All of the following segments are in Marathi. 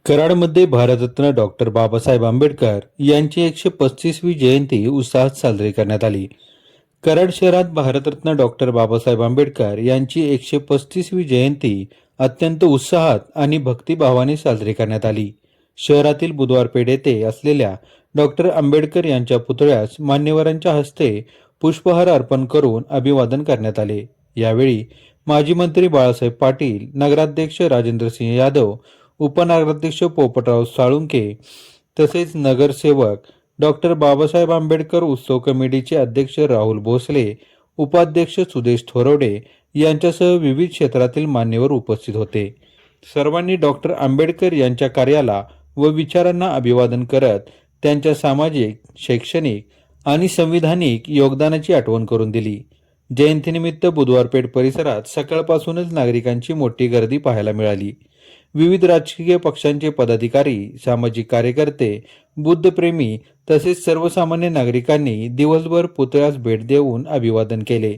कराडमध्ये भारतरत्न डॉक्टर बाबासाहेब आंबेडकर यांची 135वी जयंती उत्साहात साजरी करण्यात आली. कराड शहरात भारतरत्न डॉक्टर बाबासाहेब आंबेडकर यांची 135वी जयंती अत्यंत उत्साहात आणि भक्तिभावाने साजरी करण्यात आली. शहरातील बुधवार पेठ येथे असलेल्या डॉक्टर आंबेडकर यांच्या पुतळ्यास मान्यवरांच्या हस्ते पुष्पहार अर्पण करून अभिवादन करण्यात आले. यावेळी माजी मंत्री बाळासाहेब पाटील, नगराध्यक्ष राजेंद्रसिंह यादव, उपनगराध्यक्ष पोपटराव साळुंके तसेच नगरसेवक डॉक्टर बाबासाहेब आंबेडकर उत्सव कमिटीचे अध्यक्ष राहुल भोसले, उपाध्यक्ष सुदेश थोरवडे यांच्यासह विविध क्षेत्रातील मान्यवर उपस्थित होते. सर्वांनी डॉक्टर आंबेडकर यांच्या कार्याला व विचारांना अभिवादन करत त्यांच्या सामाजिक, शैक्षणिक आणि संविधानिक योगदानाची आठवण करून दिली. जयंतीनिमित्त बुधवार पेठ परिसरात सकाळपासूनच नागरिकांची मोठी गर्दी पाहायला मिळाली. विविध राजकीय पक्षांचे पदाधिकारी, सामाजिक कार्यकर्ते, बुद्धप्रेमी तसेच सर्वसामान्य नागरिकांनी दिवसभर पुतळ्यास भेट देऊन अभिवादन केले.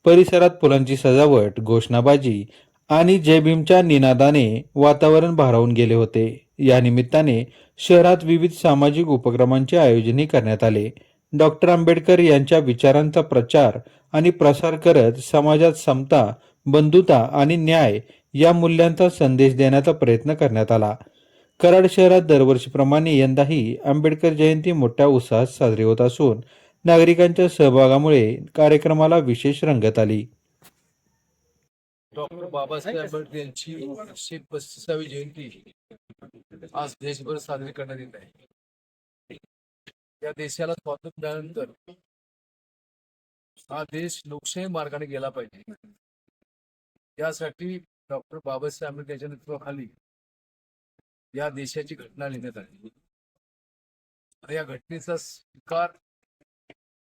परिसरात फुलांची सजावट, घोषणाबाजी आणि जय भीमच्या निनादाने वातावरण भारावून गेले होते. या निमित्ताने शहरात विविध सामाजिक उपक्रमांचे आयोजनही करण्यात आले. डॉक्टर आंबेडकर यांच्या विचारांचा प्रचार आणि प्रसार करत समाजात समता, बंधुता आणि न्याय या मूल्यांचा संदेश देण्याचा प्रयत्न करण्यात आला. कराड शहरात दरवर्षीप्रमाणे यंदाही आंबेडकर जयंती मोठ्या उत्साहात साजरी होत असून नागरिकांच्या सहभागामुळे कार्यक्रमाला विशेष रंगत आली. डॉक्टर बाबासाहेब आंबेडकर यांची 135वी जयंती आज देशभर साजरी करण्यात येत आहे. या देशाला स्वातंत्र्य मिळाल्यानंतर हा देश लोकशाही मार्गाने गेला पाहिजे, यासाठी डॉक्टर बाबासाहेब आंबेडकर यांच्या नेतृत्वाखाली या देशाची घटना लिहिण्यात आली. आणि या घटनेचा स्वीकार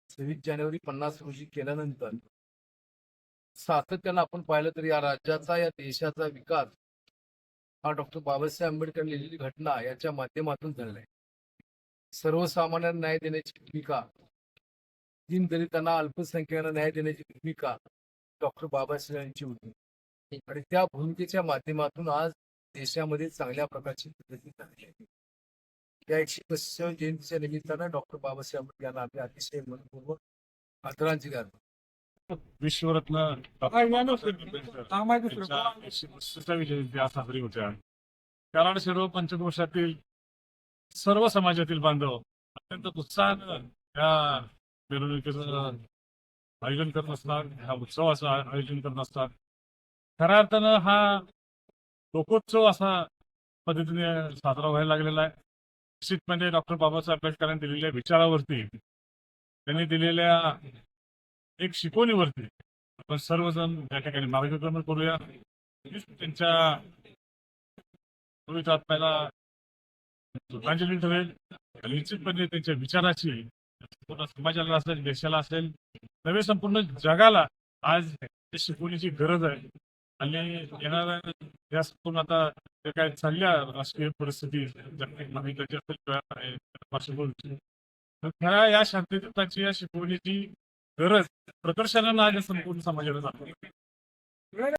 26 जानेवारी 50 रोजी केल्यानंतर सातत्यानं आपण पाहिलं तर या राज्याचा, या देशाचा विकास हा डॉक्टर बाबासाहेब आंबेडकर लिहिलेली घटना याच्या माध्यमातून झालेला आहे. सर्वसामान्यांना न्याय देण्याची भूमिका, दीनदलितांना, अल्पसंख्याकांना न्याय देण्याची भूमिका डॉक्टर बाबासाहेब यांची होती. आणि त्या भूमिकेच्या माध्यमातून आज देशामध्ये चांगल्या प्रकारची प्रगती झाली आहे. या 135व्या जयंतीच्या निमित्तानं डॉक्टर बाबासाहेब आंबेडकर यांना आपल्या अतिशय मनपूर्वक आदरांजली अर्पण. विश्वरत्न जयंती आज साजरी होत्या. कराड शहर पंचक्रोशातील सर्व समाजातील बांधव अत्यंत उत्साहानं या मिरवणुकीचं आयोजन करत असतात, ह्या उत्सवाचं आयोजन करत असतात. खऱ्या अर्थानं हा लोकोत्सव असा पद्धतीने साजरा व्हायला लागलेला आहे. निश्चितपणे डॉक्टर बाबासाहेब आंबेडकरांनी दिलेल्या विचारावरती, त्यांनी दिलेल्या एक शिकवणीवरती आपण सर्वजण या ठिकाणी मार्गक्रमण करूया. त्यांच्या आत्म्याला श्रद्धांजली ठरेल आणि निश्चितपणे त्यांच्या विचाराची पूर्ण समाजाला असेल, देशाला असेल, नव्हे संपूर्ण जगाला आज त्या शिकवणीची गरज आहे. आणि येणाऱ्या या संपूर्ण आता जे काय चालल्या राजकीय परिस्थिती, जागतिक महायुद्धाची असेल, खऱ्या या शांततेची, या शिकवणीची गरज प्रकर्षानं आज संपूर्ण समाजाला जाते.